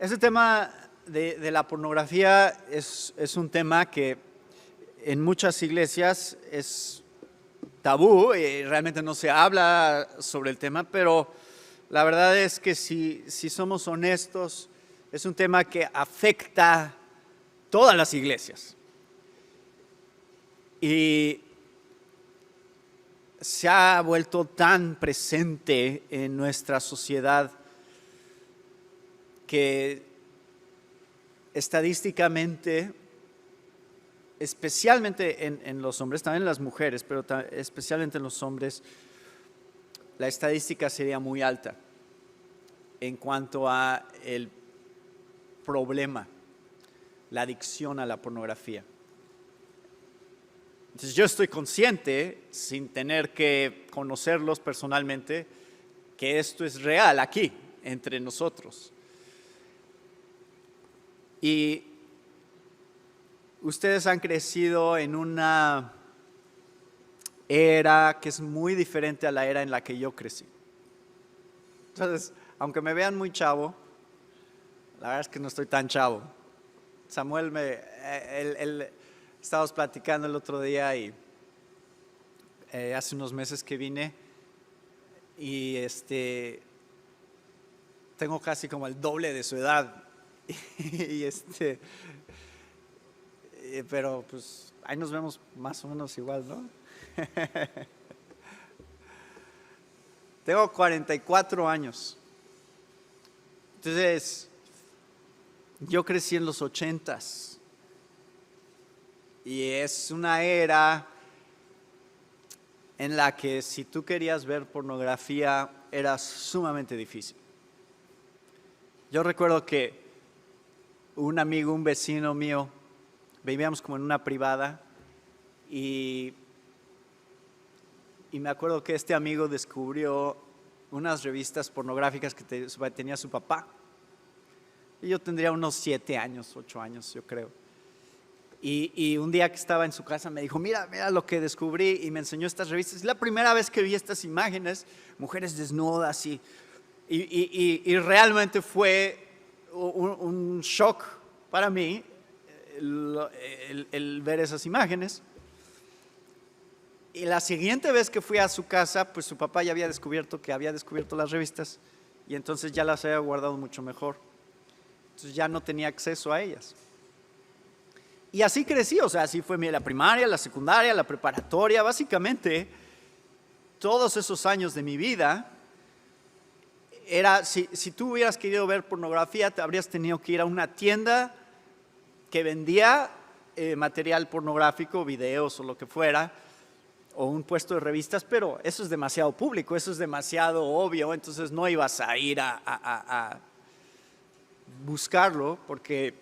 Ese tema de la pornografía es un tema que en muchas iglesias es tabú y realmente no se habla sobre el tema, pero la verdad es que si somos honestos, es un tema que afecta todas las iglesias. Y se ha vuelto tan presente en nuestra sociedad que estadísticamente, especialmente en los hombres, también en las mujeres, pero especialmente en los hombres, la estadística sería muy alta en cuanto a el problema, la adicción a la pornografía. Entonces yo estoy consciente, sin tener que conocerlos personalmente, que esto es real aquí, entre nosotros. Y ustedes han crecido en una era que es muy diferente a la era en la que yo crecí. Entonces, aunque me vean muy chavo, la verdad es que no estoy tan chavo. Samuel, estábamos platicando el otro día y hace unos meses que vine y tengo casi como el doble de su edad. Pero pues ahí nos vemos más o menos igual, ¿no? Tengo 44 años. Entonces, yo crecí en los 80s. Y es una era en la que si tú querías ver pornografía era sumamente difícil. Yo recuerdo que un amigo, un vecino mío, vivíamos como en una privada y me acuerdo que este amigo descubrió unas revistas pornográficas que tenía su papá. Y yo tendría unos 7 años, 8 años, yo creo. Y un día que estaba en su casa me dijo, mira lo que descubrí, y me enseñó estas revistas. Es la primera vez que vi estas imágenes, mujeres desnudas, y realmente fue un shock para mí el ver esas imágenes. Y la siguiente vez que fui a su casa, pues su papá ya había descubierto las revistas, y entonces ya las había guardado mucho mejor. Entonces ya no tenía acceso a ellas. Y así crecí, o sea, así fue la primaria, la secundaria, la preparatoria, básicamente todos esos años de mi vida. Si tú hubieras querido ver pornografía, te habrías tenido que ir a una tienda que vendía material pornográfico, videos o lo que fuera, o un puesto de revistas, pero eso es demasiado público, eso es demasiado obvio, entonces no ibas a ir a buscarlo porque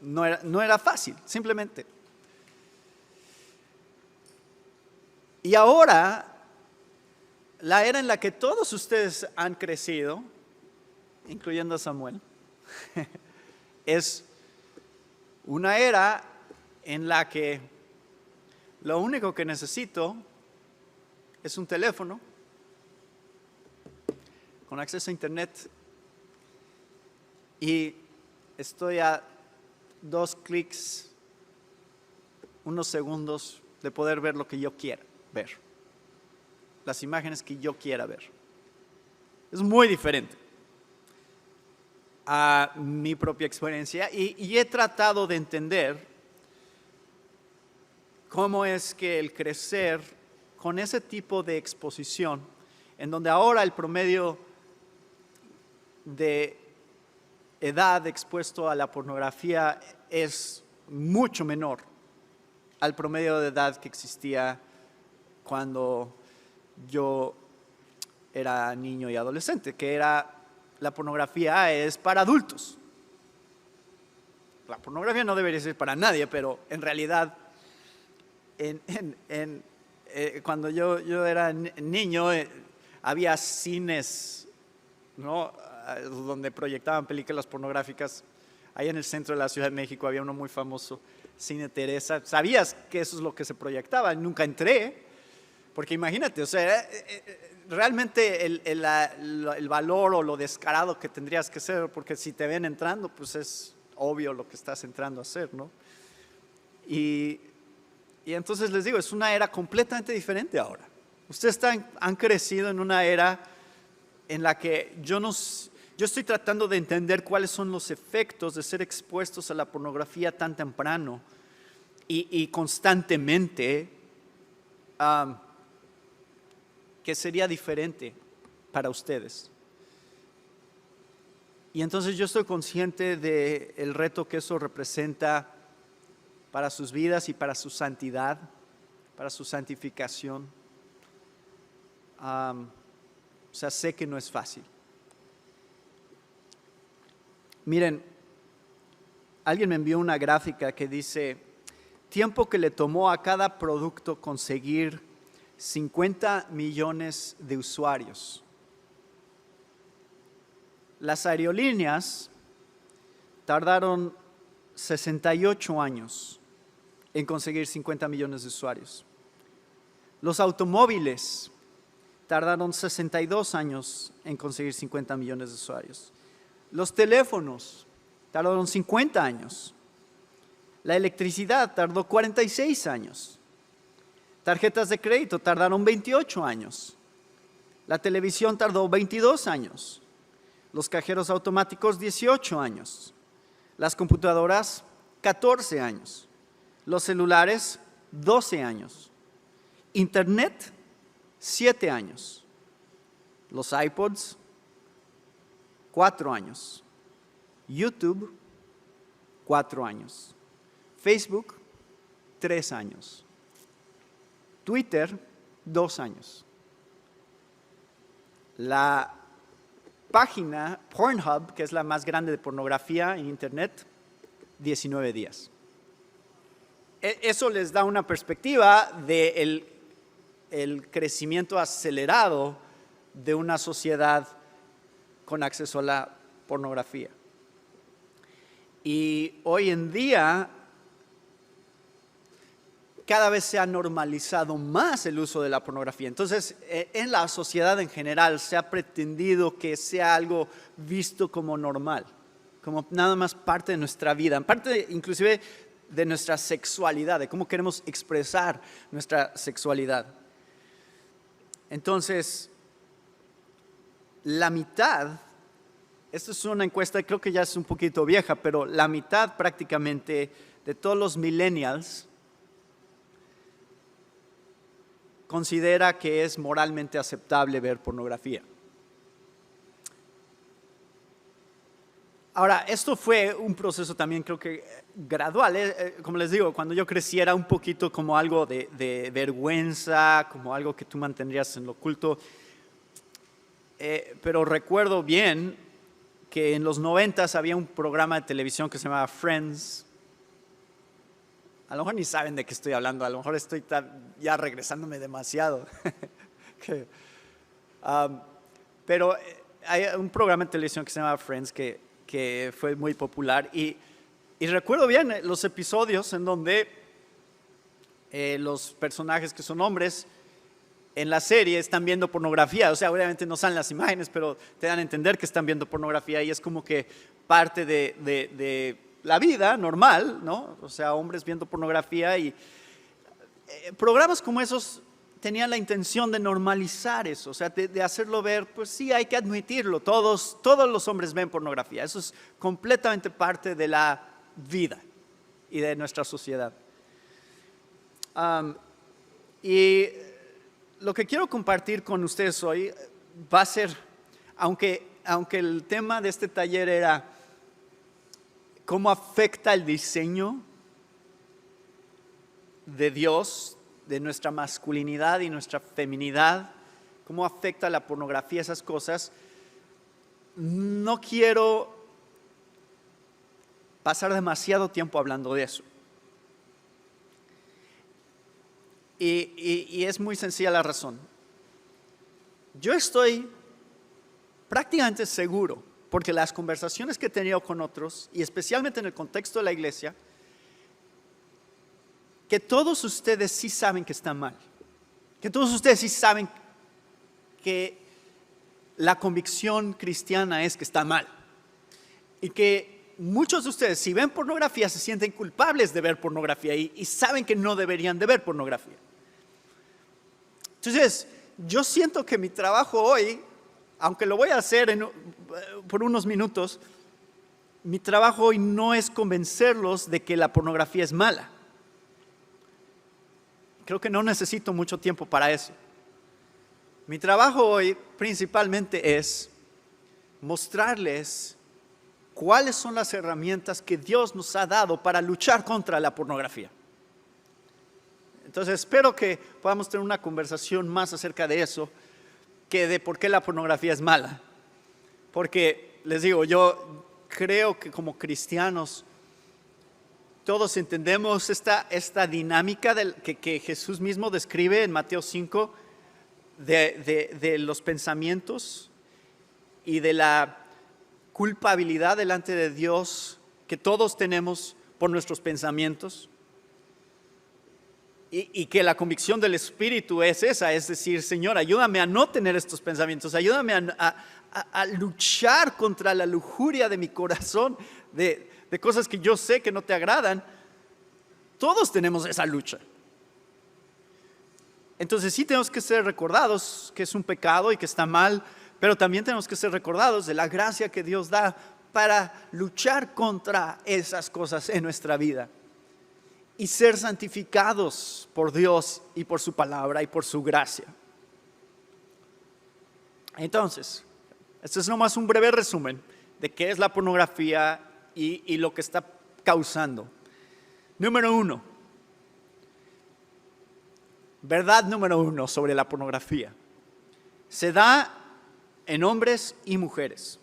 no era fácil, simplemente. Y ahora, la era en la que todos ustedes han crecido, incluyendo a Samuel, es una era en la que lo único que necesito es un teléfono con acceso a internet y estoy a 2 clics, unos segundos de poder ver lo que yo quiera ver, las imágenes que yo quiera ver. Es muy diferente a mi propia experiencia y he tratado de entender cómo es que el crecer con ese tipo de exposición, en donde ahora el promedio de edad expuesto a la pornografía es mucho menor al promedio de edad que existía cuando yo era niño y adolescente, que era la pornografía es para adultos. La pornografía no debería ser para nadie, pero en realidad cuando yo era niño había cines, ¿no?, donde proyectaban películas pornográficas. Ahí en el centro de la Ciudad de México había uno muy famoso, Cine Teresa. ¿Sabías que eso es lo que se proyectaba? Nunca entré, Porque imagínate, o sea, realmente el valor o lo descarado que tendrías que ser, porque si te ven entrando, pues es obvio lo que estás entrando a hacer, ¿no? Y entonces les digo, es una era completamente diferente ahora. Ustedes han crecido en una era en la que yo estoy tratando de entender cuáles son los efectos de ser expuestos a la pornografía tan temprano y constantemente, que sería diferente para ustedes. Y entonces yo estoy consciente del reto que eso representa para sus vidas y para su santidad, para su santificación. O sea, sé que no es fácil. Miren, alguien me envió una gráfica que dice, tiempo que le tomó a cada producto conseguir 50 millones de usuarios. Las aerolíneas tardaron 68 años en conseguir 50 millones de usuarios. Los automóviles tardaron 62 años en conseguir 50 millones de usuarios. Los teléfonos tardaron 50 años. La electricidad tardó 46 años. Tarjetas de crédito tardaron 28 años. La televisión tardó 22 años. Los cajeros automáticos 18 años. Las computadoras 14 años. Los celulares 12 años. Internet 7 años. Los iPods 4 años. YouTube 4 años. Facebook 3 años. Twitter 2 años. La página Pornhub, que es la más grande de pornografía en internet, 19 días. Eso les da una perspectiva del crecimiento acelerado de una sociedad con acceso a la pornografía. Y hoy en día cada vez se ha normalizado más el uso de la pornografía. Entonces, en la sociedad en general se ha pretendido que sea algo visto como normal, como nada más parte de nuestra vida, parte inclusive de nuestra sexualidad, de cómo queremos expresar nuestra sexualidad. Entonces, la mitad, esta es una encuesta, creo que ya es un poquito vieja, pero la mitad prácticamente de todos los millennials considera que es moralmente aceptable ver pornografía. Ahora, esto fue un proceso también creo que gradual. Como les digo, cuando yo crecí era un poquito como algo de vergüenza, como algo que tú mantendrías en lo oculto. Pero recuerdo bien que en los 90s había un programa de televisión que se llamaba Friends. A lo mejor ni saben de qué estoy hablando, a lo mejor estoy ya regresándome demasiado. Pero hay un programa de televisión que se llama Friends que fue muy popular y recuerdo bien los episodios en donde los personajes que son hombres en la serie están viendo pornografía. O sea, obviamente no salen las imágenes, pero te dan a entender que están viendo pornografía y es como que parte de la vida normal, ¿no? O sea, hombres viendo pornografía y programas como esos tenían la intención de normalizar eso, o sea, de hacerlo ver, pues sí, hay que admitirlo, todos los hombres ven pornografía, eso es completamente parte de la vida y de nuestra sociedad. Y lo que quiero compartir con ustedes hoy va a ser, aunque el tema de este taller era cómo afecta el diseño de Dios, de nuestra masculinidad y nuestra feminidad, cómo afecta la pornografía, esas cosas, no quiero pasar demasiado tiempo hablando de eso. Y es muy sencilla la razón. Yo estoy prácticamente seguro, porque las conversaciones que he tenido con otros, y especialmente en el contexto de la iglesia, que todos ustedes sí saben que está mal. que todos ustedes sí saben que la convicción cristiana es que está mal. Y que muchos de ustedes, si ven pornografía, se sienten culpables de ver pornografía y saben que no deberían de ver pornografía. Entonces, yo siento que mi trabajo hoy, aunque lo voy a hacer por unos minutos, mi trabajo hoy no es convencerlos de que la pornografía es mala. Creo que no necesito mucho tiempo para eso. Mi trabajo hoy principalmente es mostrarles cuáles son las herramientas que Dios nos ha dado para luchar contra la pornografía. Entonces espero que podamos tener una conversación más acerca de eso que de por qué la pornografía es mala. Porque les digo, yo creo que como cristianos todos entendemos esta dinámica que Jesús mismo describe en Mateo 5 de los pensamientos y de la culpabilidad delante de Dios que todos tenemos por nuestros pensamientos. Y que la convicción del Espíritu es esa, es decir, Señor, ayúdame a no tener estos pensamientos, ayúdame a luchar contra la lujuria de mi corazón, de cosas que yo sé que no te agradan. Todos tenemos esa lucha. Entonces sí tenemos que ser recordados que es un pecado y que está mal, pero también tenemos que ser recordados de la gracia que Dios da para luchar contra esas cosas en nuestra vida. Y ser santificados por Dios y por su palabra y por su gracia. Entonces, este es nomás un breve resumen de qué es la pornografía y lo que está causando. Número 1. Verdad número 1 sobre la pornografía. Se da en hombres y mujeres.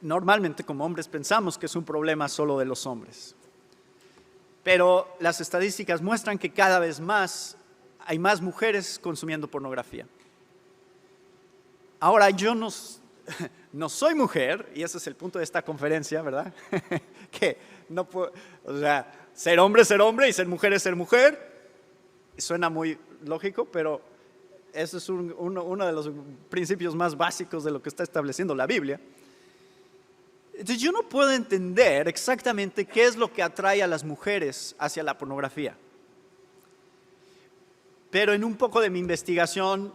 Normalmente como hombres pensamos que es un problema solo de los hombres, pero las estadísticas muestran que cada vez más hay más mujeres consumiendo pornografía. Ahora yo no soy mujer, y ese es el punto de esta conferencia, ¿verdad? Que no puedo, o sea, ser hombre y ser mujer es ser mujer. Suena muy lógico, pero eso es uno de los principios más básicos de lo que está estableciendo la Biblia. Entonces yo no puedo entender exactamente qué es lo que atrae a las mujeres hacia la pornografía. Pero en un poco de mi investigación,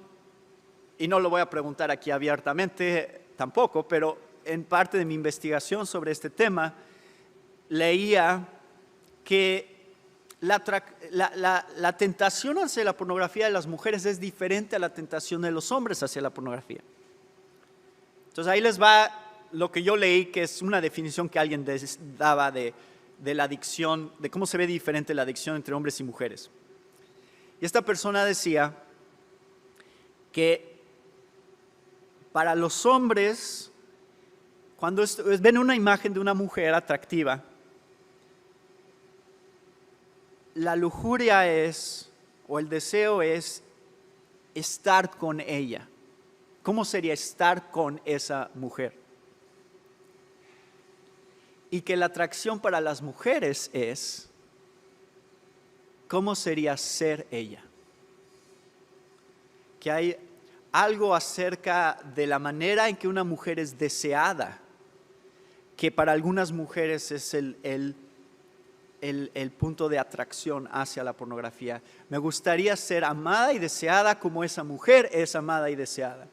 y no lo voy a preguntar aquí abiertamente tampoco, pero en parte de mi investigación sobre este tema, leía que la tentación hacia la pornografía de las mujeres es diferente a la tentación de los hombres hacia la pornografía. Entonces ahí les va lo que yo leí, que es una definición que alguien daba de la adicción, de cómo se ve diferente la adicción entre hombres y mujeres. Y esta persona decía que para los hombres, cuando ven una imagen de una mujer atractiva, la lujuria es, o el deseo es, estar con ella. ¿Cómo sería estar con esa mujer? Y que la atracción para las mujeres es, ¿cómo sería ser ella? Que hay algo acerca de la manera en que una mujer es deseada, que para algunas mujeres es el punto de atracción hacia la pornografía. Me gustaría ser amada y deseada como esa mujer es amada y deseada.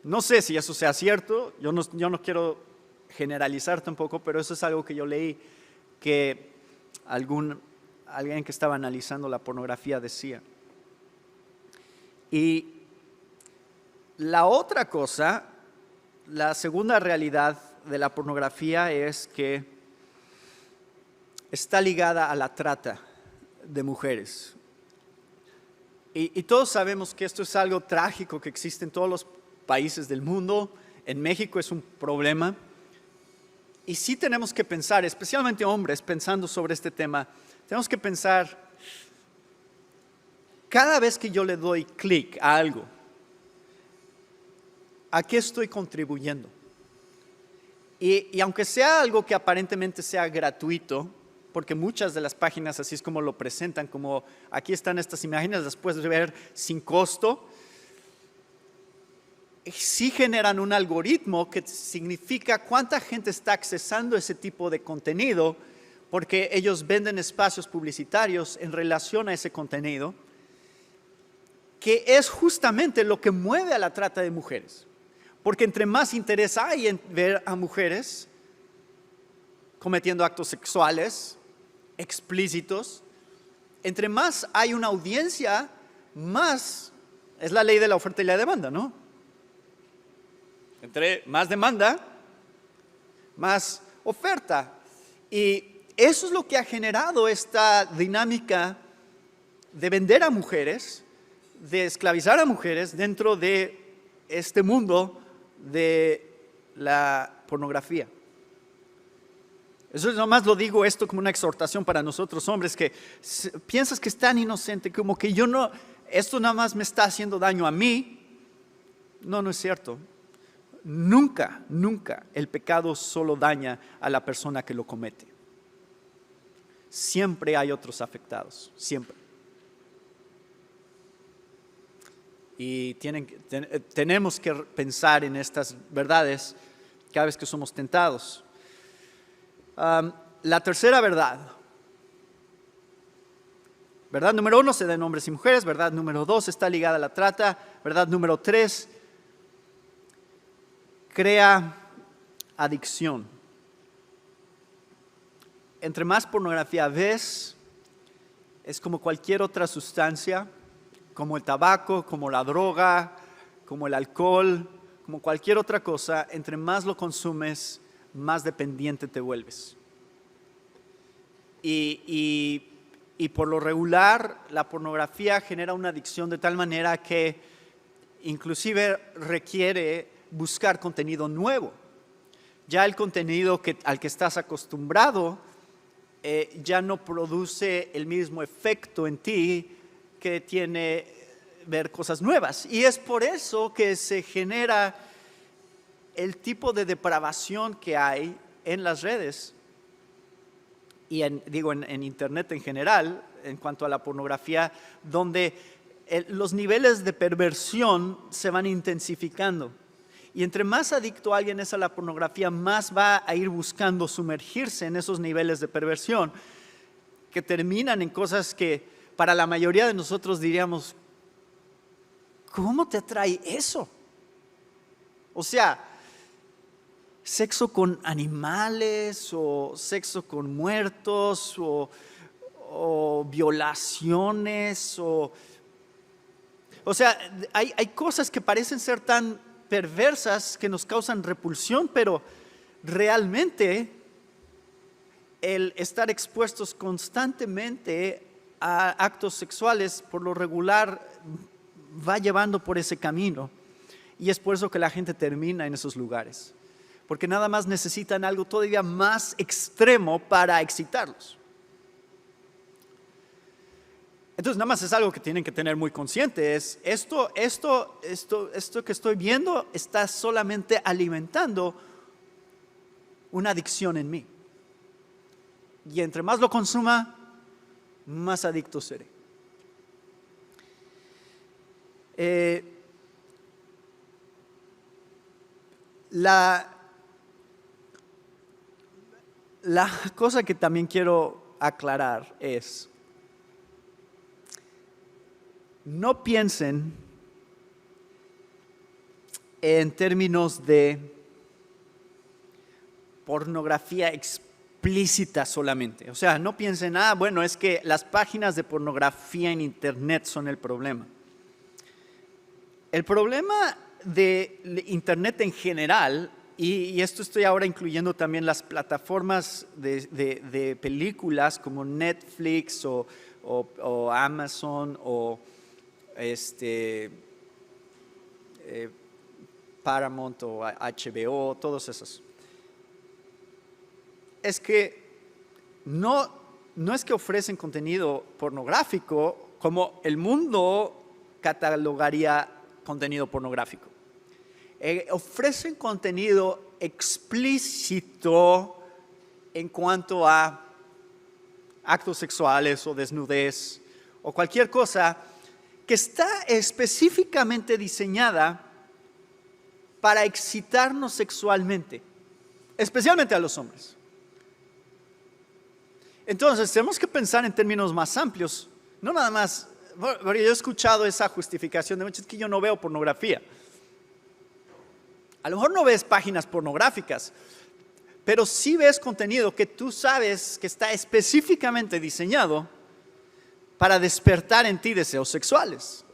No sé si eso sea cierto, yo no quiero generalizar tampoco, pero eso es algo que yo leí que alguien que estaba analizando la pornografía decía. Y la otra cosa, la segunda realidad de la pornografía es que está ligada a la trata de mujeres. Y todos sabemos que esto es algo trágico que existe en todos los países del mundo. En México es un problema. Y sí tenemos que pensar, especialmente hombres, pensando sobre este tema, tenemos que pensar, cada vez que yo le doy clic a algo, ¿a qué estoy contribuyendo? Y aunque sea algo que aparentemente sea gratuito, porque muchas de las páginas así es como lo presentan, como aquí están estas imágenes, las puedes ver sin costo. Sí generan un algoritmo que significa cuánta gente está accesando ese tipo de contenido, porque ellos venden espacios publicitarios en relación a ese contenido, que es justamente lo que mueve a la trata de mujeres. Porque entre más interés hay en ver a mujeres cometiendo actos sexuales explícitos, entre más hay una audiencia, más es la ley de la oferta y la demanda, ¿no? Entre más demanda, más oferta. Y eso es lo que ha generado esta dinámica de vender a mujeres, de esclavizar a mujeres dentro de este mundo de la pornografía. Eso nomás lo digo esto como una exhortación para nosotros hombres que piensas que es tan inocente, como que esto nada más me está haciendo daño a mí. No, no es cierto. Nunca, nunca el pecado solo daña a la persona que lo comete. Siempre hay otros afectados, siempre. Y tenemos que pensar en estas verdades cada vez que somos tentados. La tercera verdad. Verdad número 1 se da en hombres y mujeres. Verdad número 2 está ligada a la trata. Verdad número 3 crea adicción. Entre más pornografía ves, es como cualquier otra sustancia, como el tabaco, como la droga, como el alcohol, como cualquier otra cosa. Entre más lo consumes, más dependiente te vuelves. Y por lo regular, la pornografía genera una adicción de tal manera que inclusive requiere buscar contenido nuevo. Ya el contenido al que estás acostumbrado ya no produce el mismo efecto en ti que tiene ver cosas nuevas. Y es por eso que se genera el tipo de depravación que hay en las redes y en Internet en general, en cuanto a la pornografía, donde los niveles de perversión se van intensificando. Y entre más adicto alguien es a la pornografía, más va a ir buscando sumergirse en esos niveles de perversión que terminan en cosas que para la mayoría de nosotros diríamos, ¿cómo te atrae eso? O sea, sexo con animales o sexo con muertos o violaciones o sea, hay cosas que parecen ser tan perversas que nos causan repulsión, pero realmente el estar expuestos constantemente a actos sexuales por lo regular va llevando por ese camino, y es por eso que la gente termina en esos lugares, porque nada más necesitan algo todavía más extremo para excitarlos. Entonces nada más es algo que tienen que tener muy consciente, es esto que estoy viendo está solamente alimentando una adicción en mí, y entre más lo consuma, más adicto seré. La cosa que también quiero aclarar es, no piensen en términos de pornografía explícita solamente. O sea, no piensen, bueno, es que las páginas de pornografía en Internet son el problema. El problema de Internet en general, y esto estoy ahora incluyendo también las plataformas de películas como Netflix o Amazon o Paramount o HBO, todos esos. Es que no es que ofrecen contenido pornográfico como el mundo catalogaría contenido pornográfico. Ofrecen contenido explícito en cuanto a actos sexuales o desnudez o cualquier cosa que está específicamente diseñada para excitarnos sexualmente, especialmente a los hombres. Entonces tenemos que pensar en términos más amplios, no nada más, porque yo he escuchado esa justificación de muchos, es que yo no veo pornografía. A lo mejor no ves páginas pornográficas, pero sí ves contenido que tú sabes que está específicamente diseñado para despertar en ti deseos sexuales.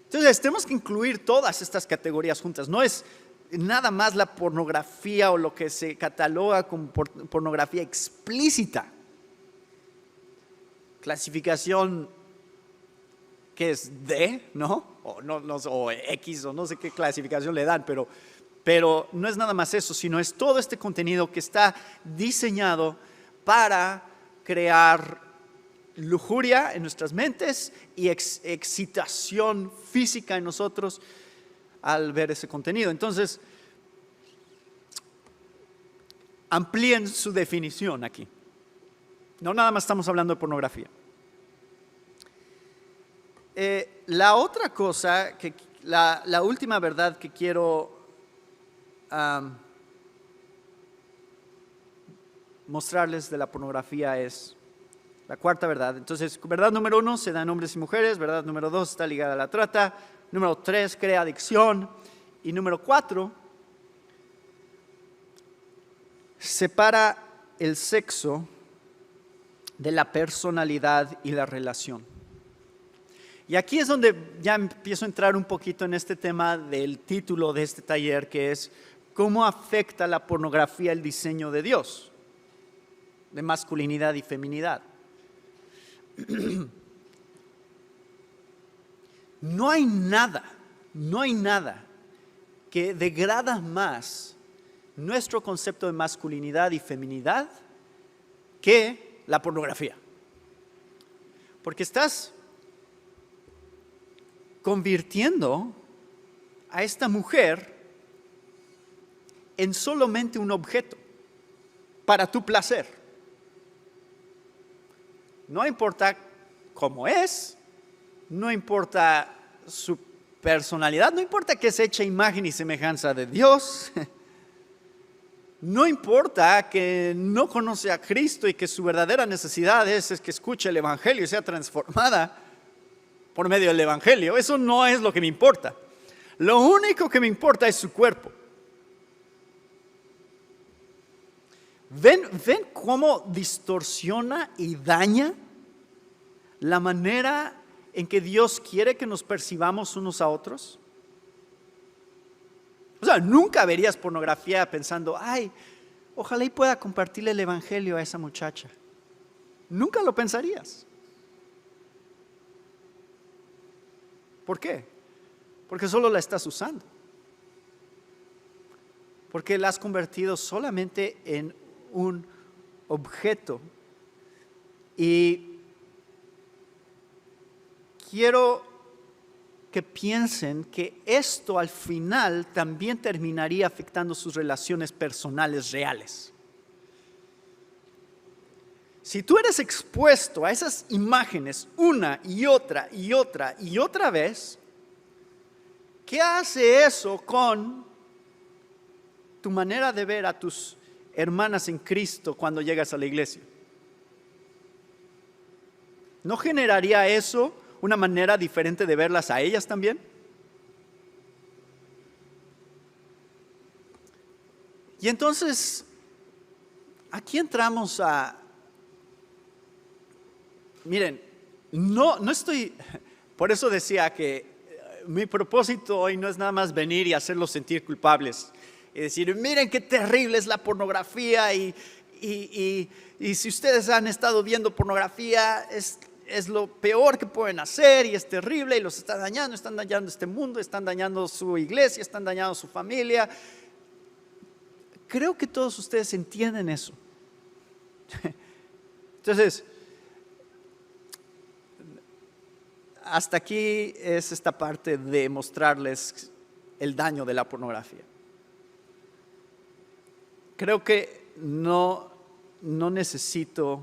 Entonces tenemos que incluir todas estas categorías juntas. No es nada más la pornografía o lo que se cataloga como pornografía explícita. Clasificación que es D, ¿no? O X, o no sé qué clasificación le dan, pero no es nada más eso, sino es todo este contenido que está diseñado para crear lujuria en nuestras mentes y excitación física en nosotros al ver ese contenido. Entonces, amplíen su definición aquí. No nada más estamos hablando de pornografía. La otra cosa, la última verdad que quiero mostrarles de la pornografía es la cuarta verdad. Entonces, verdad número 1, se da en hombres y mujeres. Verdad número 2, está ligada a la trata. Número 3, crea adicción. Y número 4, separa el sexo de la personalidad y la relación. Y aquí es donde ya empiezo a entrar un poquito en este tema del título de este taller, que es ¿cómo afecta la pornografía el diseño de Dios? De masculinidad y feminidad. No hay nada que degrada más nuestro concepto de masculinidad y feminidad que la pornografía. Porque estás convirtiendo a esta mujer en solamente un objeto para tu placer. No importa cómo es, no importa su personalidad, no importa que se eche imagen y semejanza de Dios, no importa que no conoce a Cristo y que su verdadera necesidad es que escuche el Evangelio y sea transformada por medio del Evangelio. Eso no es lo que me importa. Lo único que me importa es su cuerpo. ¿Ven cómo distorsiona y daña la manera en que Dios quiere que nos percibamos unos a otros? O sea, nunca verías pornografía pensando, ay, ojalá y pueda compartirle el Evangelio a esa muchacha. Nunca lo pensarías. ¿Por qué? Porque solo la estás usando. Porque la has convertido solamente en un objeto. Y quiero que piensen que esto al final también terminaría afectando sus relaciones personales reales. Si tú eres expuesto a esas imágenes una y otra y otra y otra vez, ¿qué hace eso con tu manera de ver a tus hermanas en Cristo cuando llegas a la iglesia? ¿No generaría eso una manera diferente de verlas a ellas también? Y entonces, aquí entramos a... Miren, no estoy... Por eso decía que mi propósito hoy no es nada más venir y hacerlos sentir culpables. Y decir, miren qué terrible es la pornografía y si ustedes han estado viendo pornografía es lo peor que pueden hacer y es terrible y los están dañando este mundo, están dañando su iglesia, están dañando su familia. Creo que todos ustedes entienden eso. Entonces, hasta aquí es esta parte de mostrarles el daño de la pornografía. Creo que no no necesito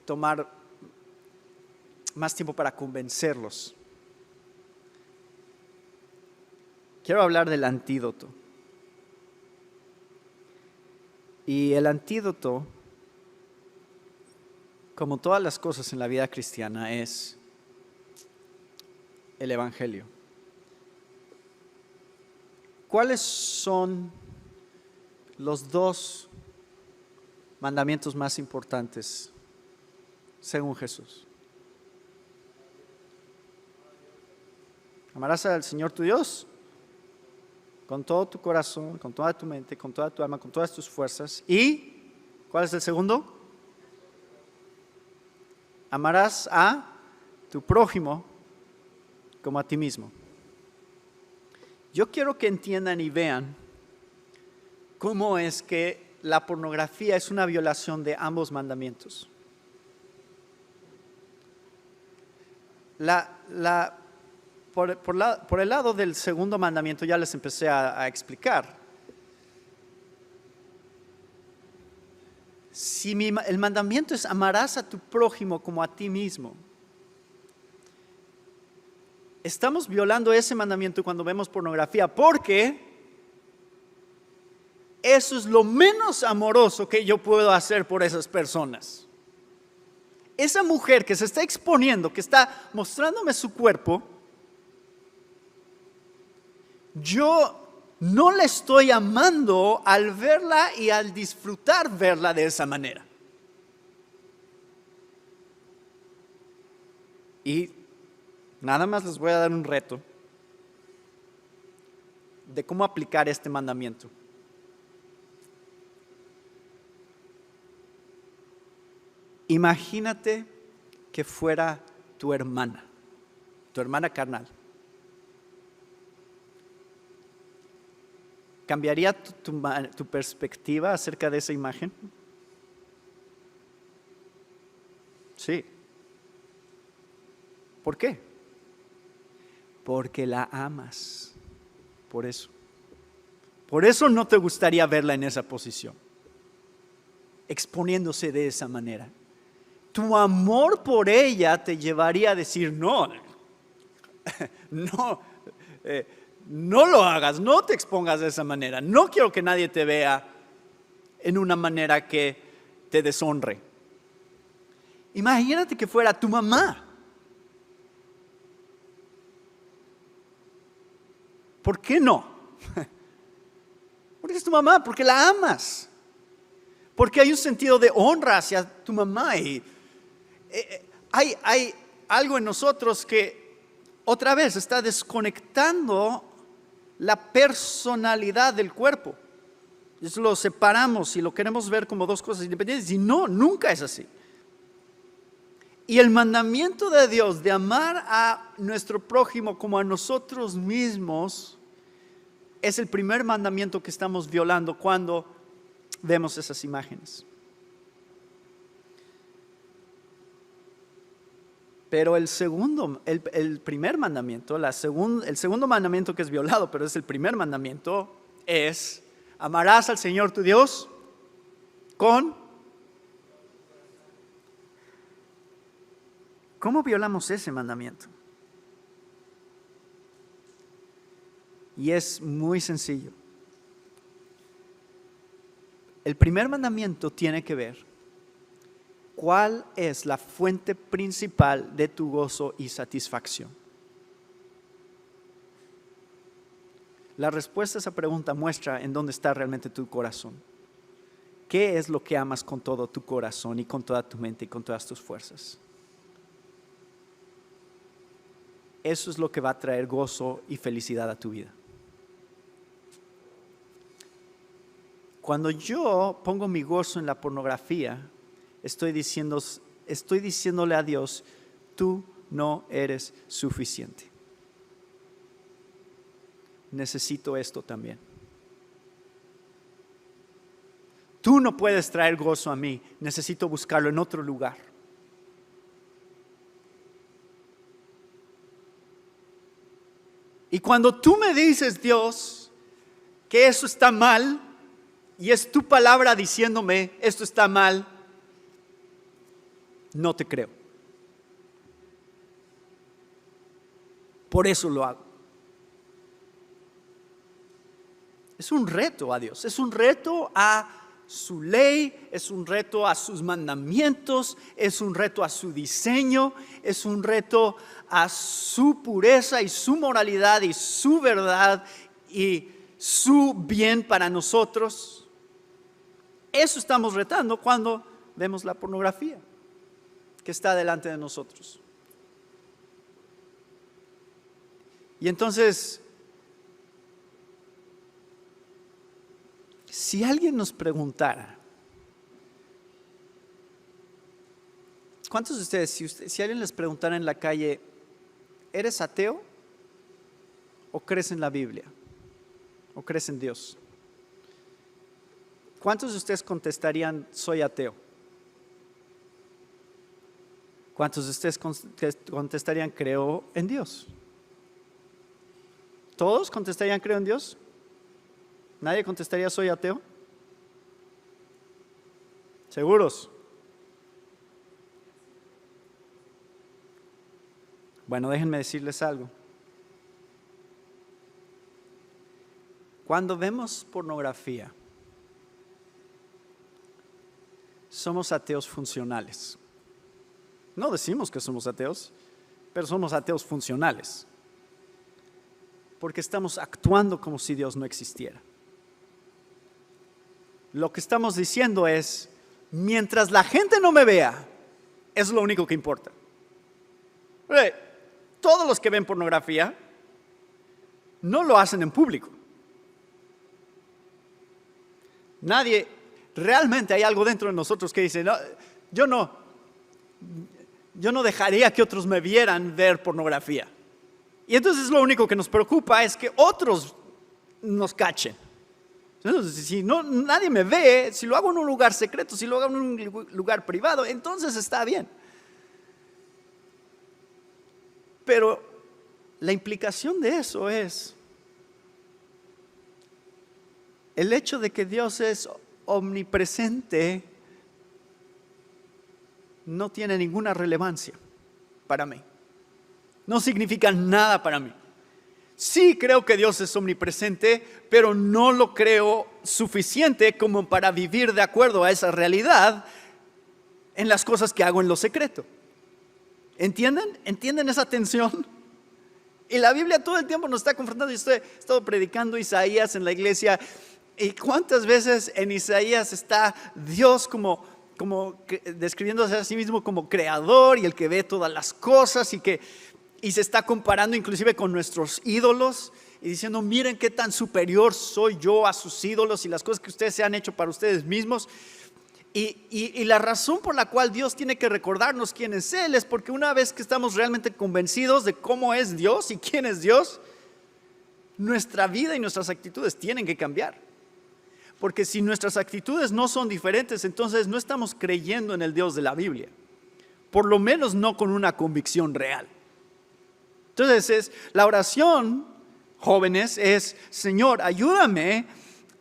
tomar más tiempo para convencerlos. Quiero hablar del antídoto. Y el antídoto, como todas las cosas en la vida cristiana, es el Evangelio. ¿Cuáles son los 2 mandamientos más importantes según Jesús? Amarás al Señor tu Dios con todo tu corazón, con toda tu mente, con toda tu alma, con todas tus fuerzas. ¿Y cuál es el segundo? Amarás a tu prójimo como a ti mismo. Yo quiero que entiendan y vean cómo es que la pornografía es una violación de ambos mandamientos. Por el lado del segundo mandamiento ya les empecé a explicar. Si el mandamiento es amarás a tu prójimo como a ti mismo, estamos violando ese mandamiento cuando vemos pornografía, porque eso es lo menos amoroso que yo puedo hacer por esas personas. Esa mujer que se está exponiendo, que está mostrándome su cuerpo, yo no la estoy amando al verla y al disfrutar verla de esa manera. Y nada más les voy a dar un reto de cómo aplicar este mandamiento. Imagínate que fuera tu hermana carnal. ¿Cambiaría tu perspectiva acerca de esa imagen? Sí. ¿Por qué? Porque la amas. Por eso. Por eso no te gustaría verla en esa posición, exponiéndose de esa manera. Tu amor por ella te llevaría a decir no, no lo hagas, no te expongas de esa manera. No quiero que nadie te vea en una manera que te deshonre. Imagínate que fuera tu mamá. ¿Por qué no? Porque es tu mamá, porque la amas. Porque hay un sentido de honra hacia tu mamá. Y hay algo en nosotros que otra vez está desconectando la personalidad del cuerpo. Eso lo separamos y lo queremos ver como 2 cosas independientes. Y no, nunca es así. Y el mandamiento de Dios de amar a nuestro prójimo como a nosotros mismos es el primer mandamiento que estamos violando cuando vemos esas imágenes. Pero el primer mandamiento, el segundo mandamiento que es violado, pero es el primer mandamiento, es amarás al Señor tu Dios con... ¿Cómo violamos ese mandamiento? Y es muy sencillo. El primer mandamiento tiene que ver ¿cuál es la fuente principal de tu gozo y satisfacción? La respuesta a esa pregunta muestra en dónde está realmente tu corazón. ¿Qué es lo que amas con todo tu corazón y con toda tu mente y con todas tus fuerzas? Eso es lo que va a traer gozo y felicidad a tu vida. Cuando yo pongo mi gozo en la pornografía, estoy diciéndole a Dios, tú no eres suficiente. Necesito esto también. Tú no puedes traer gozo a mí, necesito buscarlo en otro lugar. Y cuando tú me dices, Dios, que eso está mal y es tu palabra diciéndome esto está mal, no te creo. Por eso lo hago. Es un reto a Dios, es un reto a su ley, es un reto a sus mandamientos, es un reto a su diseño, es un reto a su pureza y su moralidad y su verdad y su bien para nosotros. Eso estamos retando cuando vemos la pornografía que está delante de nosotros. Y entonces, si alguien nos preguntara, ¿cuántos de ustedes, si alguien les preguntara en la calle, ¿eres ateo o crees en la Biblia? ¿O crees en Dios? ¿Cuántos de ustedes contestarían, soy ateo? ¿Cuántos de ustedes contestarían, creo en Dios? ¿Todos contestarían, creo en Dios? ¿Nadie contestaría, soy ateo? ¿Seguros? Bueno, déjenme decirles algo. Cuando vemos pornografía, somos ateos funcionales. No decimos que somos ateos, pero somos ateos funcionales. Porque estamos actuando como si Dios no existiera. Lo que estamos diciendo es, mientras la gente no me vea, es lo único que importa. Todos los que ven pornografía no lo hacen en público. Nadie, realmente hay algo dentro de nosotros que dice, no, yo no dejaría que otros me vieran ver pornografía. Y entonces lo único que nos preocupa es que otros nos cachen. Entonces, si nadie me ve, si lo hago en un lugar secreto, si lo hago en un lugar privado, entonces está bien. Pero la implicación de eso es el hecho de que Dios es omnipresente no tiene ninguna relevancia para mí. No significa nada para mí. Sí creo que Dios es omnipresente, pero no lo creo suficiente como para vivir de acuerdo a esa realidad en las cosas que hago en lo secreto. ¿Entienden? ¿Entienden esa tensión? Y la Biblia todo el tiempo nos está confrontando. Yo he estado predicando Isaías en la iglesia. ¿Y cuántas veces en Isaías está Dios como describiéndose a sí mismo como creador y el que ve todas las cosas y se está comparando inclusive con nuestros ídolos y diciendo, miren qué tan superior soy yo a sus ídolos y las cosas que ustedes se han hecho para ustedes mismos? Y la razón por la cual Dios tiene que recordarnos quién es Él es porque una vez que estamos realmente convencidos de cómo es Dios y quién es Dios, nuestra vida y nuestras actitudes tienen que cambiar. Porque si nuestras actitudes no son diferentes, entonces no estamos creyendo en el Dios de la Biblia. Por lo menos no con una convicción real. Entonces la oración, jóvenes, es, Señor, ayúdame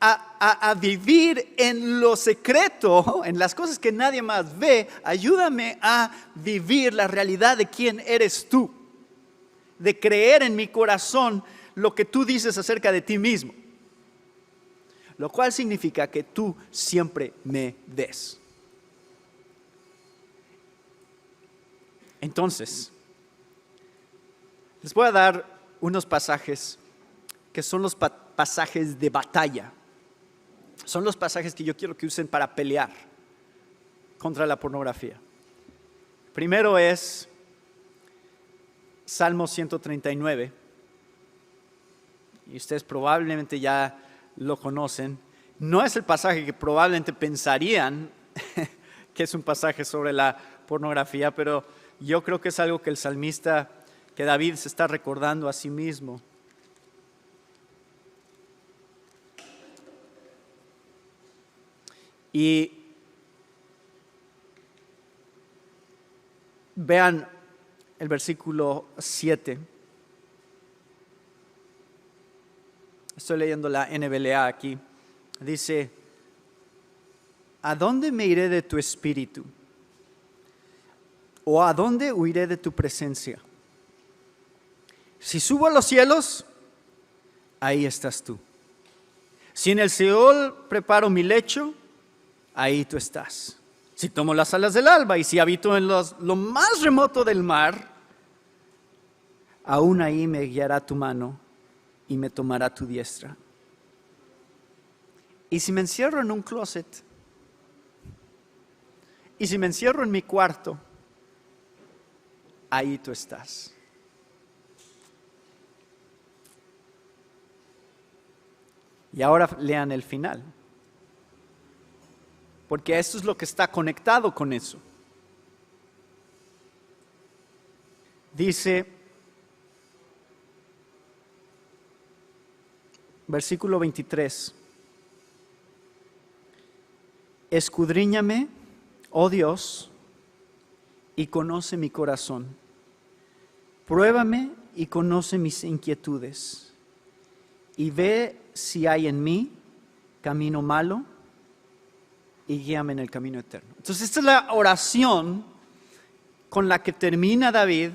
a vivir en lo secreto, en las cosas que nadie más ve. Ayúdame a vivir la realidad de quién eres tú, de creer en mi corazón lo que tú dices acerca de ti mismo, lo cual significa que tú siempre me ves. Entonces, les voy a dar unos pasajes que son los pasajes de batalla. Son los pasajes que yo quiero que usen para pelear contra la pornografía. Primero es Salmo 139. Y ustedes probablemente ya lo conocen. No es el pasaje que probablemente pensarían que es un pasaje sobre la pornografía, pero yo creo que es algo que el salmista, que David se está recordando a sí mismo. Y vean el versículo 7. Estoy leyendo la NBLA aquí. Dice, ¿a dónde me iré de tu espíritu? ¿O a dónde huiré de tu presencia? Si subo a los cielos, ahí estás tú. Si en el Seol preparo mi lecho, ahí tú estás. Si tomo las alas del alba y si habito en lo más remoto del mar, aún ahí me guiará tu mano y me tomará tu diestra. Y si me encierro en un closet, y si me encierro en mi cuarto, ahí tú estás. Y ahora lean el final, porque esto es lo que está conectado con eso. Dice, versículo 23, escudriñame, oh Dios, y conoce mi corazón. Pruébame y conoce mis inquietudes, y ve si hay en mí camino malo, y guíame en el camino eterno. Entonces esta es la oración con la que termina David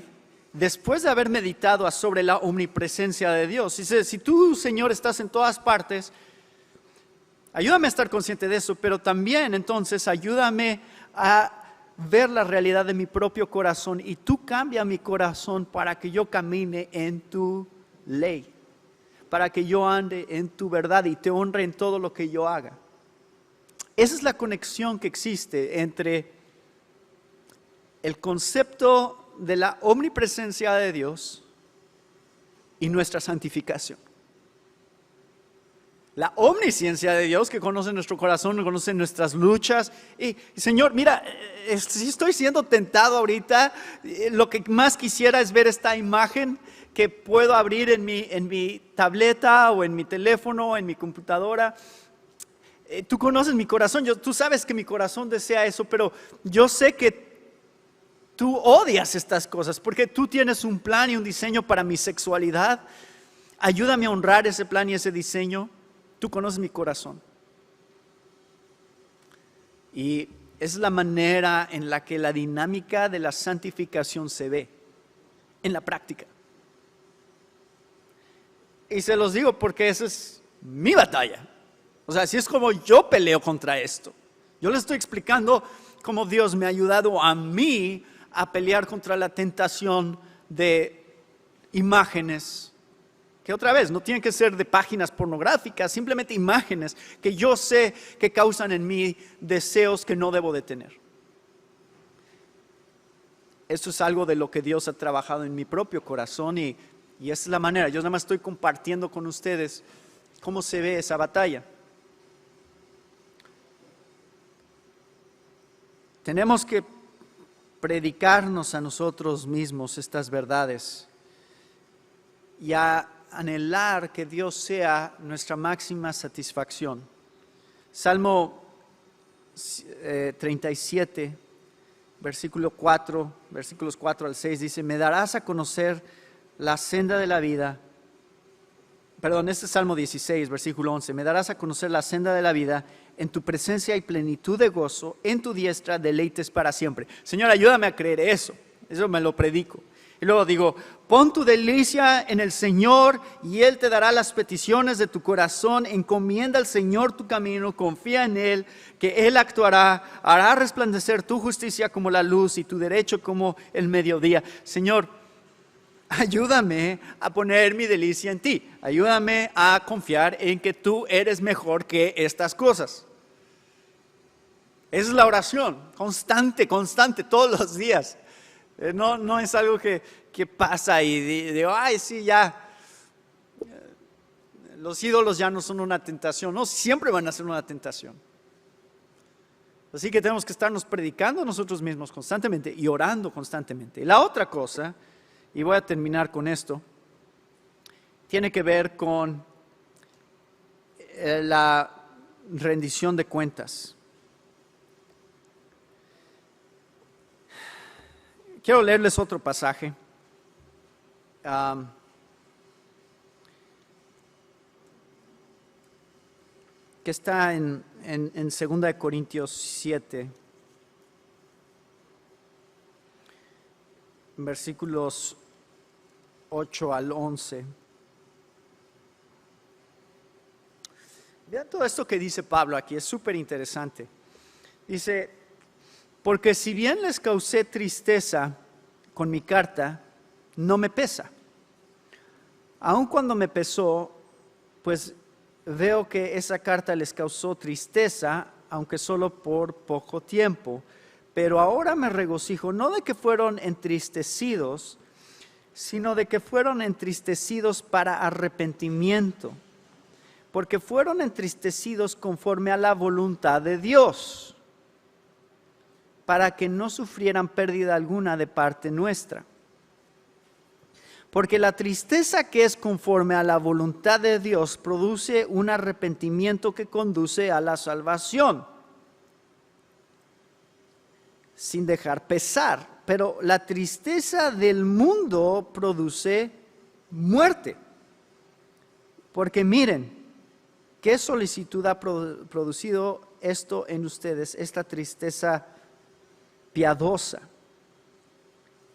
después de haber meditado sobre la omnipresencia de Dios. Dice, si tú, Señor, estás en todas partes, ayúdame a estar consciente de eso, pero también entonces ayúdame a ver la realidad de mi propio corazón y tú cambia mi corazón para que yo camine en tu ley, para que yo ande en tu verdad y te honre en todo lo que yo haga. Esa es la conexión que existe entre el concepto de la omnipresencia de Dios y nuestra santificación. La omnisciencia de Dios que conoce nuestro corazón, conoce nuestras luchas. Y Señor, mira, si estoy siendo tentado ahorita, lo que más quisiera es ver esta imagen que puedo abrir en mi tableta o en mi teléfono o en mi computadora. Tú conoces mi corazón, tú sabes que mi corazón desea eso, pero yo sé que tú odias estas cosas porque tú tienes un plan y un diseño para mi sexualidad. Ayúdame a honrar ese plan y ese diseño. Tú conoces mi corazón. Y es la manera en la que la dinámica de la santificación se ve en la práctica. Y se los digo porque esa es mi batalla. O sea, así es como yo peleo contra esto. Yo les estoy explicando cómo Dios me ha ayudado a mí a pelear contra la tentación de imágenes, que otra vez no tienen que ser de páginas pornográficas, simplemente imágenes que yo sé que causan en mí deseos que no debo de tener. Esto es algo de lo que Dios ha trabajado en mi propio corazón y esa es la manera. Yo nada más estoy compartiendo con ustedes cómo se ve esa batalla. Tenemos que predicarnos a nosotros mismos estas verdades y a anhelar que Dios sea nuestra máxima satisfacción. Salmo 37, versículos 4 al 6 dice, me darás a conocer la senda de la vida. Perdón, este es Salmo 16, versículo 11. Me darás a conocer la senda de la vida, en tu presencia hay plenitud de gozo, en tu diestra deleites para siempre. Señor, ayúdame a creer eso me lo predico. Y luego digo, pon tu delicia en el Señor y Él te dará las peticiones de tu corazón. Encomienda al Señor tu camino, confía en Él, que Él actuará, hará resplandecer tu justicia como la luz y tu derecho como el mediodía. Señor, ayúdame a poner mi delicia en ti. Ayúdame a confiar en que tú eres mejor que estas cosas. Esa es la oración, constante, todos los días. No es algo que pasa y digo, ay, sí, ya. Los ídolos ya no son una tentación. No, siempre van a ser una tentación. Así que tenemos que estarnos predicando a nosotros mismos constantemente y orando constantemente. Y la otra cosa, y voy a terminar con esto, tiene que ver con la rendición de cuentas. Quiero leerles otro pasaje. que está en 2 Corintios 7, versículos 8 al 11. Vean todo esto que dice Pablo aquí, es súper interesante. Dice, porque si bien les causé tristeza con mi carta, no me pesa. Aun cuando me pesó, pues veo que esa carta les causó tristeza, aunque solo por poco tiempo. Pero ahora me regocijo, no de que fueron entristecidos, sino de que fueron entristecidos para arrepentimiento, porque fueron entristecidos conforme a la voluntad de Dios, para que no sufrieran pérdida alguna de parte nuestra. Porque la tristeza que es conforme a la voluntad de Dios produce un arrepentimiento que conduce a la salvación, sin dejar pesar. Pero la tristeza del mundo produce muerte. Porque miren, ¿qué solicitud ha producido esto en ustedes? Esta tristeza piadosa.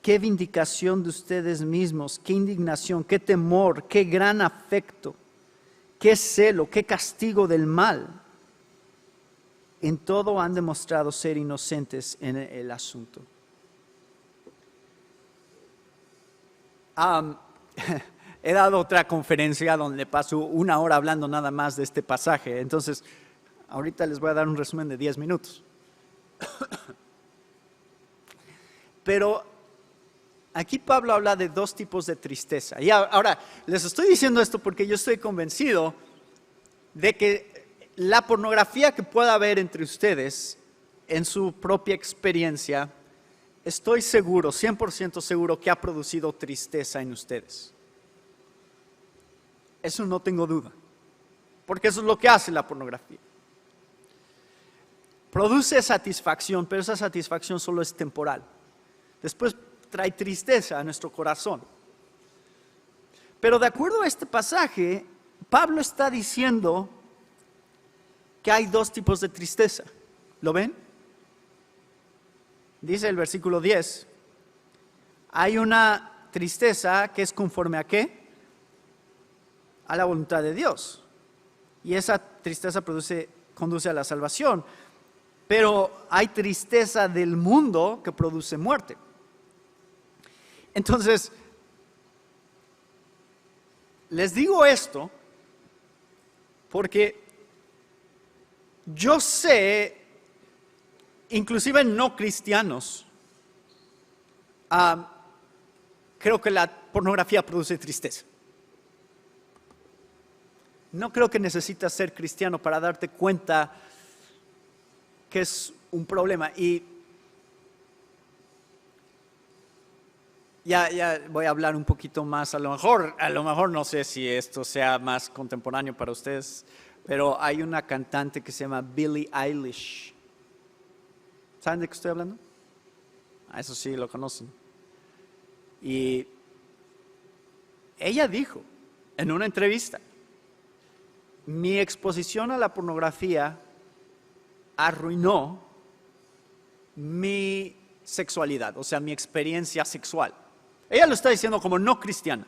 Qué vindicación de ustedes mismos, qué indignación, qué temor, qué gran afecto, qué celo, qué castigo del mal. En todo han demostrado ser inocentes en el asunto. He dado otra conferencia donde paso 1 hora hablando nada más de este pasaje. Entonces, ahorita les voy a dar un resumen de 10 minutos. Pero aquí Pablo habla de 2 tipos de tristeza. Y ahora, les estoy diciendo esto porque yo estoy convencido de que la pornografía que pueda haber entre ustedes, en su propia experiencia, estoy seguro, 100% seguro que ha producido tristeza en ustedes. Eso no tengo duda, porque eso es lo que hace la pornografía. Produce satisfacción, pero esa satisfacción solo es temporal. Después trae tristeza a nuestro corazón. Pero de acuerdo a este pasaje, Pablo está diciendo que hay 2 tipos de tristeza. ¿Lo ven? Dice el versículo 10, hay una tristeza que es conforme a ¿qué? A la voluntad de Dios. Y esa tristeza conduce a la salvación. Pero hay tristeza del mundo que produce muerte. Entonces, les digo esto porque yo sé, inclusive no cristianos, creo que la pornografía produce tristeza. No creo que necesitas ser cristiano para darte cuenta que es un problema. Y ya voy a hablar un poquito más, a lo mejor no sé si esto sea más contemporáneo para ustedes, pero hay una cantante que se llama Billie Eilish. ¿Saben de qué estoy hablando? Eso sí, lo conocen. Y ella dijo en una entrevista, mi exposición a la pornografía arruinó mi sexualidad, o sea, mi experiencia sexual. Ella lo está diciendo como no cristiana.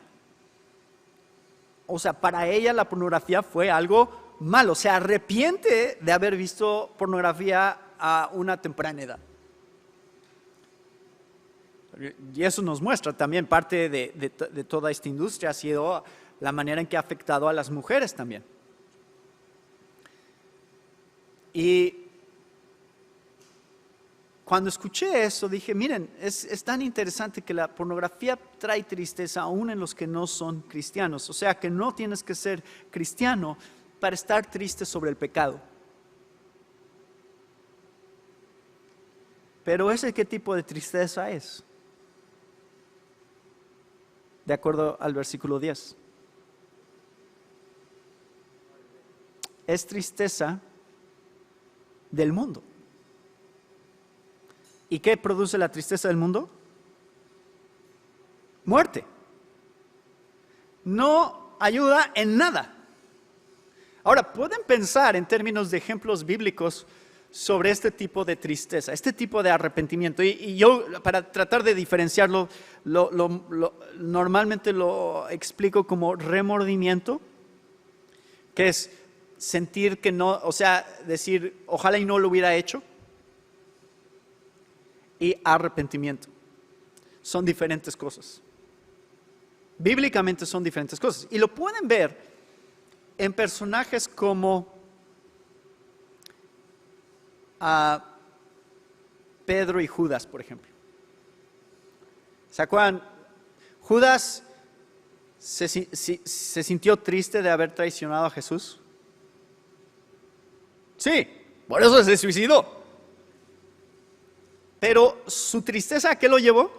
O sea, para ella la pornografía fue algo malo. Se arrepiente de haber visto pornografía a una temprana edad. Y eso nos muestra también parte de toda esta industria ha sido la manera en que ha afectado a las mujeres también. Y cuando escuché eso dije, miren, es tan interesante que la pornografía trae tristeza aún en los que no son cristianos. O sea que no tienes que ser cristiano para estar triste sobre el pecado. Pero ¿ese qué tipo de tristeza es? De acuerdo al versículo 10. Es tristeza del mundo. ¿Y qué produce la tristeza del mundo? Muerte. No ayuda en nada. Ahora, pueden pensar en términos de ejemplos bíblicos sobre este tipo de tristeza, este tipo de arrepentimiento. Y yo, para tratar de diferenciarlo, normalmente lo explico como remordimiento, que es sentir que no, o sea, decir, ojalá y no lo hubiera hecho, y arrepentimiento. Son diferentes cosas. Bíblicamente son diferentes cosas. Y lo pueden ver en personajes como Pedro y Judas, por ejemplo. ¿Se acuerdan? Judas se sintió triste de haber traicionado a Jesús. Sí, por eso se suicidó. Pero su tristeza, ¿a qué lo llevó?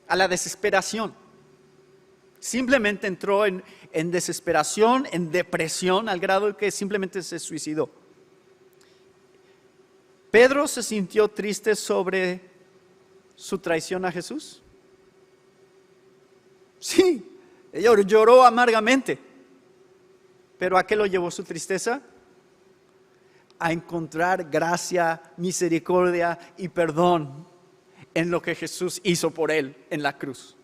A la desesperación. Simplemente entró en desesperación, en depresión, al grado de que simplemente se suicidó. ¿Pedro se sintió triste sobre su traición a Jesús? Sí, lloró amargamente. ¿Pero a qué lo llevó su tristeza? A encontrar gracia, misericordia y perdón en lo que Jesús hizo por él en la cruz.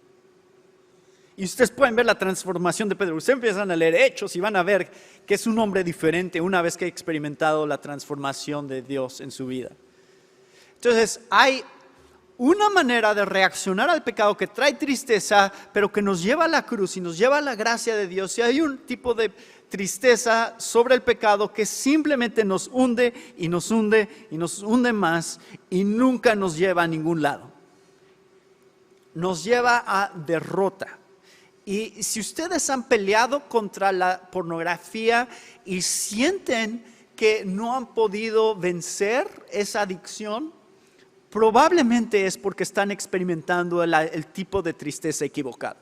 Y ustedes pueden ver la transformación de Pedro. Ustedes empiezan a leer Hechos y van a ver que es un hombre diferente una vez que ha experimentado la transformación de Dios en su vida. Entonces, hay una manera de reaccionar al pecado que trae tristeza, pero que nos lleva a la cruz y nos lleva a la gracia de Dios. Y hay un tipo de tristeza sobre el pecado que simplemente nos hunde y nos hunde y nos hunde más y nunca nos lleva a ningún lado. Nos lleva a derrota. Y si ustedes han peleado contra la pornografía y sienten que no han podido vencer esa adicción, probablemente es porque están experimentando el tipo de tristeza equivocada,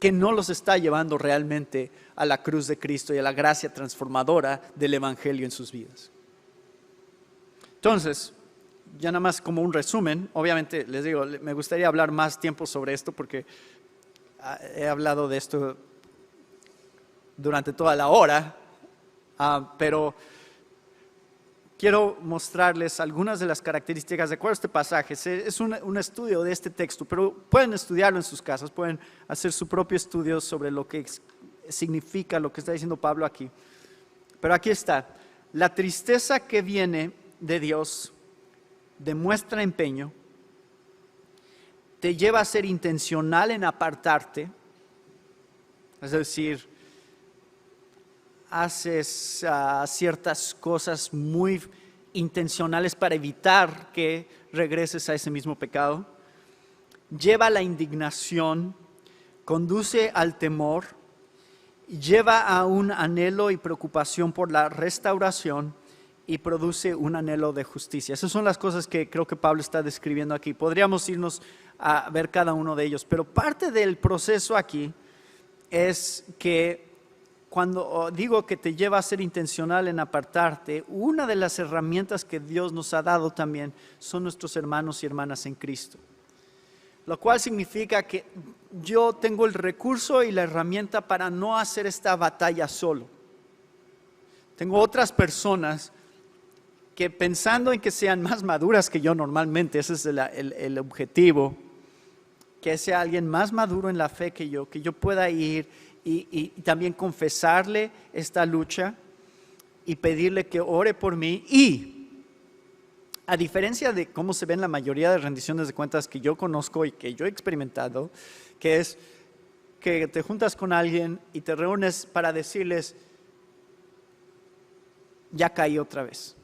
que no los está llevando realmente a la cruz de Cristo y a la gracia transformadora del Evangelio en sus vidas. Entonces, ya nada más como un resumen, obviamente les digo, me gustaría hablar más tiempo sobre esto porque he hablado de esto durante toda la hora, pero quiero mostrarles algunas de las características de acuerdo a este pasaje. Es un estudio de este texto, pero pueden estudiarlo en sus casas, pueden hacer su propio estudio sobre lo que significa lo que está diciendo Pablo aquí. Pero aquí está, la tristeza que viene de Dios demuestra empeño, te lleva a ser intencional en apartarte, es decir, haces ciertas cosas muy intencionales para evitar que regreses a ese mismo pecado, lleva a la indignación, conduce al temor, lleva a un anhelo y preocupación por la restauración y produce un anhelo de justicia. Esas son las cosas que creo que Pablo está describiendo aquí. Podríamos irnos a ver cada uno de ellos, pero parte del proceso aquí es que cuando digo que te lleva a ser intencional en apartarte, una de las herramientas que Dios nos ha dado también son nuestros hermanos y hermanas en Cristo. Lo cual significa que yo tengo el recurso y la herramienta para no hacer esta batalla solo. Tengo otras personas que pensando en que sean más maduras que yo normalmente, ese es el objetivo, que sea alguien más maduro en la fe que yo pueda ir y también confesarle esta lucha y pedirle que ore por mí. Y a diferencia de cómo se ven la mayoría de rendiciones de cuentas que yo conozco y que yo he experimentado, que es que te juntas con alguien y te reúnes para decirles, ya caí otra vez.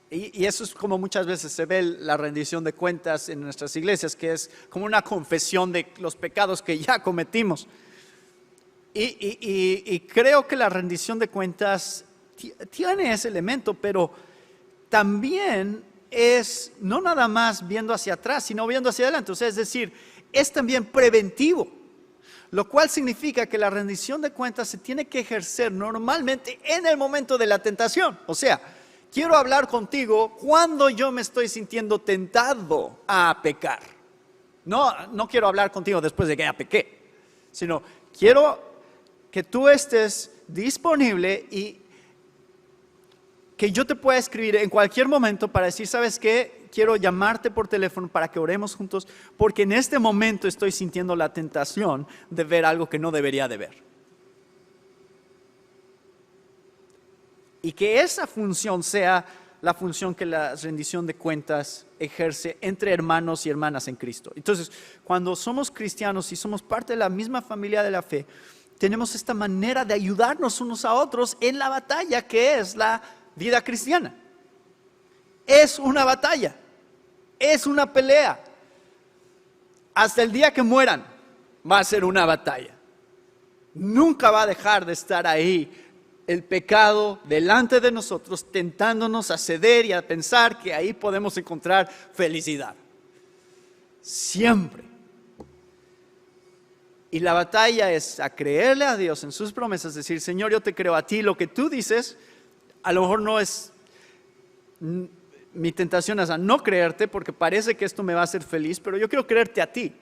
Y eso es como muchas veces se ve la rendición de cuentas en nuestras iglesias, que es como una confesión de los pecados que ya cometimos. Y creo que la rendición de cuentas tiene ese elemento, pero también es no nada más viendo hacia atrás, sino viendo hacia adelante. O sea, es decir, es también preventivo, lo cual significa que la rendición de cuentas se tiene que ejercer normalmente en el momento de la tentación. O sea, quiero hablar contigo cuando yo me estoy sintiendo tentado a pecar. No quiero hablar contigo después de que ya pequé, sino quiero que tú estés disponible y que yo te pueda escribir en cualquier momento para decir, ¿sabes qué? Quiero llamarte por teléfono para que oremos juntos, porque en este momento estoy sintiendo la tentación de ver algo que no debería de ver. Y que esa función sea la función que la rendición de cuentas ejerce entre hermanos y hermanas en Cristo. Entonces, cuando somos cristianos y somos parte de la misma familia de la fe, tenemos esta manera de ayudarnos unos a otros en la batalla que es la vida cristiana. Es una batalla, es una pelea. Hasta el día que mueran va a ser una batalla. Nunca va a dejar de estar ahí el pecado delante de nosotros, tentándonos a ceder y a pensar que ahí podemos encontrar felicidad. Siempre. Y la batalla es a creerle a Dios en sus promesas, decir, Señor, yo te creo a ti, lo que tú dices, a lo mejor no es, mi tentación es a no creerte, porque parece que esto me va a hacer feliz, pero yo quiero creerte a ti,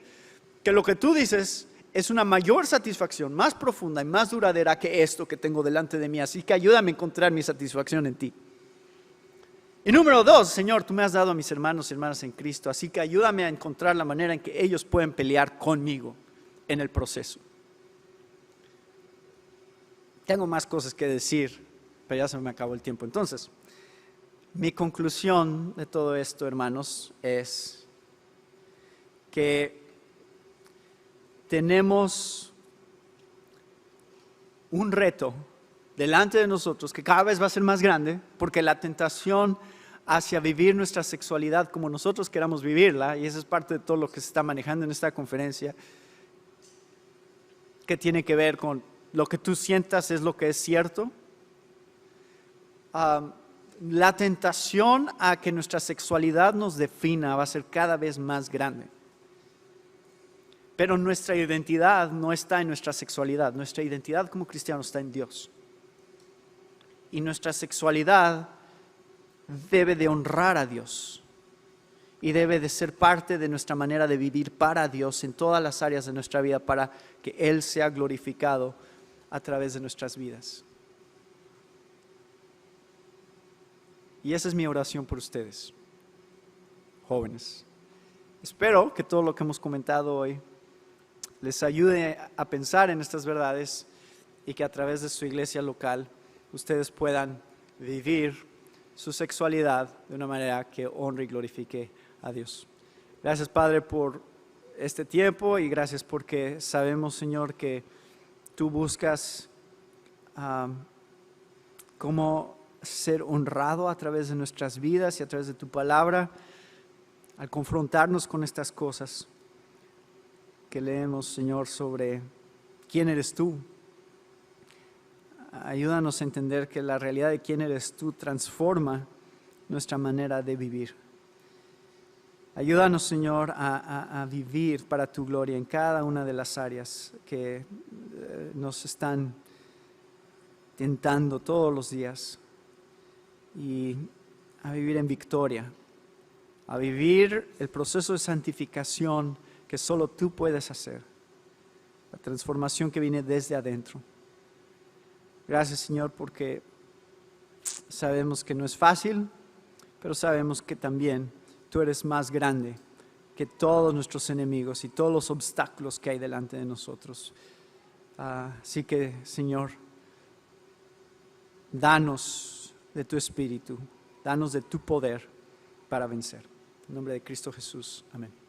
que lo que tú dices es una mayor satisfacción, más profunda y más duradera que esto que tengo delante de mí. Así que ayúdame a encontrar mi satisfacción en ti. Y número 2, Señor, tú me has dado a mis hermanos y hermanas en Cristo, así que ayúdame a encontrar la manera en que ellos pueden pelear conmigo en el proceso. Tengo más cosas que decir, pero ya se me acabó el tiempo. Entonces, mi conclusión de todo esto, hermanos, es que tenemos un reto delante de nosotros que cada vez va a ser más grande, porque la tentación hacia vivir nuestra sexualidad como nosotros queramos vivirla, y eso es parte de todo lo que se está manejando en esta conferencia, que tiene que ver con lo que tú sientas es lo que es cierto. La tentación a que nuestra sexualidad nos defina va a ser cada vez más grande. Pero nuestra identidad no está en nuestra sexualidad. Nuestra identidad como cristianos está en Dios. Y nuestra sexualidad debe de honrar a Dios. Y debe de ser parte de nuestra manera de vivir para Dios en todas las áreas de nuestra vida, para que Él sea glorificado a través de nuestras vidas. Y esa es mi oración por ustedes, jóvenes. Espero que todo lo que hemos comentado hoy les ayude a pensar en estas verdades y que a través de su iglesia local ustedes puedan vivir su sexualidad de una manera que honre y glorifique a Dios. Gracias, Padre, por este tiempo y gracias porque sabemos, Señor, que tú buscas cómo ser honrado a través de nuestras vidas y a través de tu palabra al confrontarnos con estas cosas que leemos, Señor, sobre quién eres tú. Ayúdanos a entender que la realidad de quién eres tú transforma nuestra manera de vivir. Ayúdanos, Señor, a vivir para tu gloria en cada una de las áreas que nos están tentando todos los días y a vivir en victoria, a vivir el proceso de santificación que solo tú puedes hacer, la transformación que viene desde adentro. Gracias, Señor, porque sabemos que no es fácil, pero sabemos que también tú eres más grande que todos nuestros enemigos y todos los obstáculos que hay delante de nosotros. Así que, Señor, danos de tu Espíritu, danos de tu poder para vencer. En nombre de Cristo Jesús. Amén.